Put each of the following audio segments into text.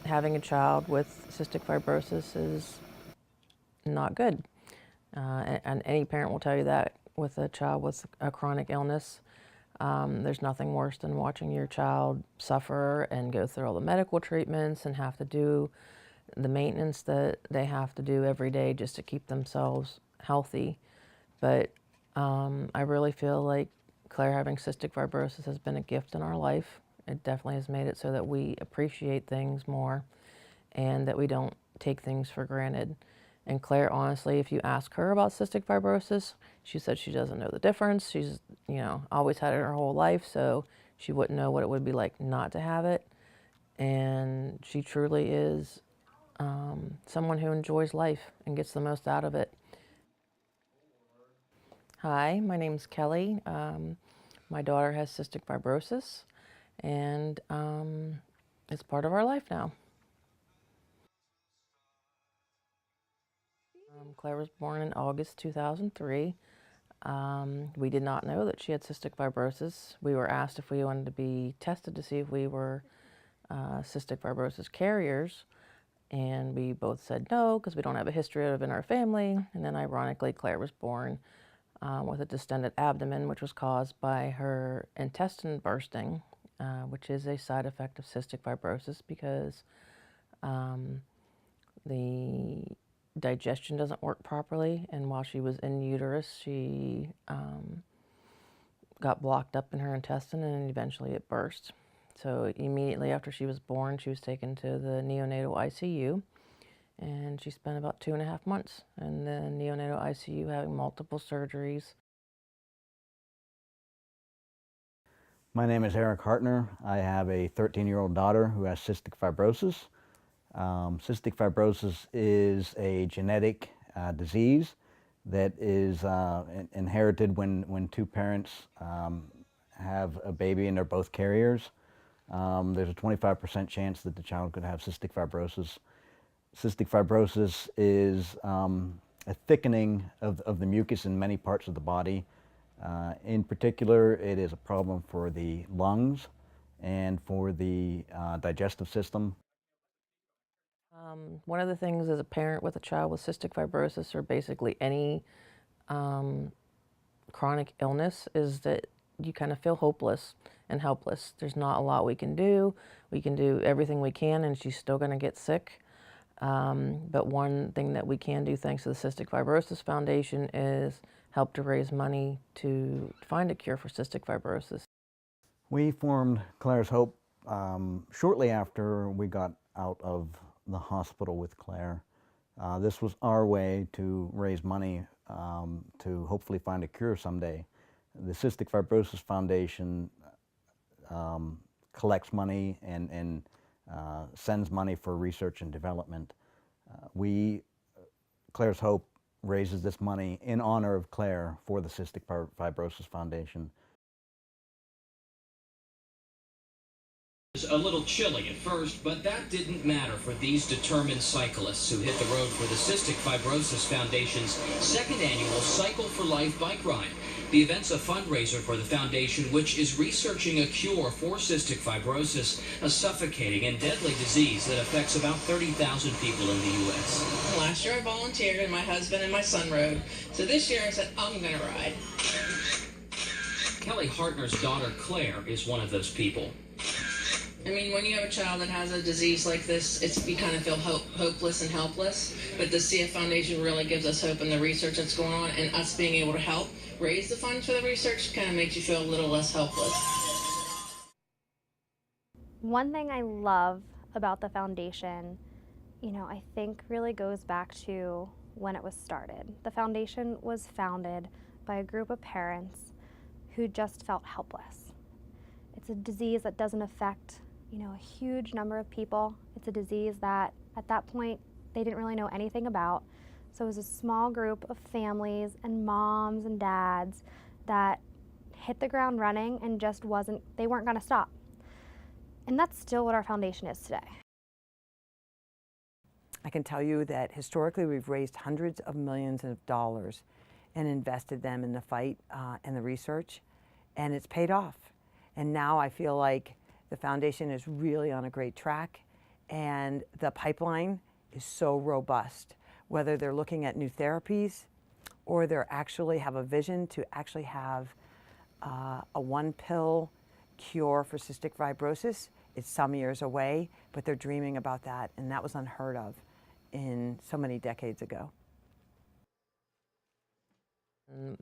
having a child with cystic fibrosis is not good. And any parent will tell you that with a child with a chronic illness. There's nothing worse than watching your child suffer and go through all the medical treatments and have to do the maintenance that they have to do every day just to keep themselves healthy. But I really feel like Claire having cystic fibrosis has been a gift in our life. It definitely has made it so that we appreciate things more and that we don't take things for granted. And Claire, honestly, if you ask her about cystic fibrosis, she said she doesn't know the difference. She's, always had it her whole life, so she wouldn't know what it would be like not to have it. And she truly is someone who enjoys life and gets the most out of it. Hi, my name's Kelly. My daughter has cystic fibrosis, and it's part of our life now. Claire was born in August 2003. We did not know that she had cystic fibrosis. We were asked if we wanted to be tested to see if we were cystic fibrosis carriers, and we both said no because we don't have a history of it in our family. And then ironically, Claire was born with a distended abdomen, which was caused by her intestine bursting, which is a side effect of cystic fibrosis because the digestion doesn't work properly, and while she was in uterus, she got blocked up in her intestine, and eventually it burst. So immediately after she was born, she was taken to the neonatal ICU, and she spent about 2.5 months in the neonatal ICU having multiple surgeries. My name is Eric Hartner. I have a 13-year-old daughter who has cystic fibrosis. Cystic fibrosis is a genetic disease that is inherited when two parents have a baby and they're both carriers. There's a 25% chance that the child could have cystic fibrosis. Cystic fibrosis is a thickening of the mucus in many parts of the body. In particular, it is a problem for the lungs and for the digestive system. One of the things as a parent with a child with cystic fibrosis, or basically any chronic illness, is that you kind of feel hopeless and helpless. There's not a lot we can do. We can do everything we can, and she's still going to get sick. But one thing that we can do, thanks to the Cystic Fibrosis Foundation, is help to raise money to find a cure for cystic fibrosis. We formed Claire's Hope shortly after we got out of the hospital with Claire. This was our way to raise money to hopefully find a cure someday. The Cystic Fibrosis Foundation collects money and sends money for research and development. Claire's Hope raises this money in honor of Claire for the Cystic Fibrosis Foundation. A little chilly at first, but that didn't matter for these determined cyclists who hit the road for the Cystic Fibrosis Foundation's second annual Cycle for Life bike ride. The event's a fundraiser for the foundation, which is researching a cure for cystic fibrosis, a suffocating and deadly disease that affects about 30,000 people in the U.S. Last year I volunteered and my husband and my son rode. So this year I said, I'm going to ride. Kelly Hartner's daughter, Claire, is one of those people. I mean, when you have a child that has a disease like this, you kind of feel hopeless and helpless. But the CF Foundation really gives us hope in the research that's going on, and us being able to help raise the funds for the research kind of makes you feel a little less helpless. One thing I love about the foundation, I think really goes back to when it was started. The foundation was founded by a group of parents who just felt helpless. It's a disease that doesn't affect a huge number of people. It's a disease that at that point they didn't really know anything about. So it was a small group of families and moms and dads that hit the ground running and just they weren't going to stop. And that's still what our foundation is today. I can tell you that historically we've raised hundreds of millions of dollars and invested them in the fight and the research, and it's paid off. And now I feel like the foundation is really on a great track, And the pipeline is so robust, whether they're looking at new therapies or they actually have a vision to actually have a one-pill cure for cystic fibrosis. It's some years away, but they're dreaming about that, and that was unheard of in so many decades ago.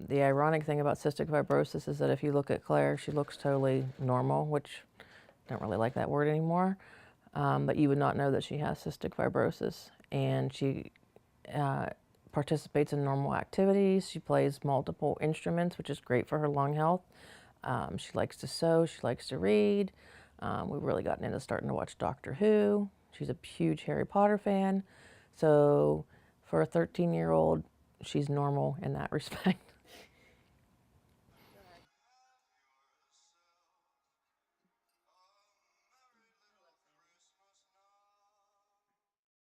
The ironic thing about cystic fibrosis is that if you look at Claire, she looks totally normal, which I don't really like that word anymore, but you would not know that she has cystic fibrosis. And she participates in normal activities. She plays multiple instruments, which is great for her lung health. She likes to sew. She likes to read. We've really gotten into starting to watch Doctor Who. She's a huge Harry Potter fan. So for a 13-year-old, she's normal in that respect.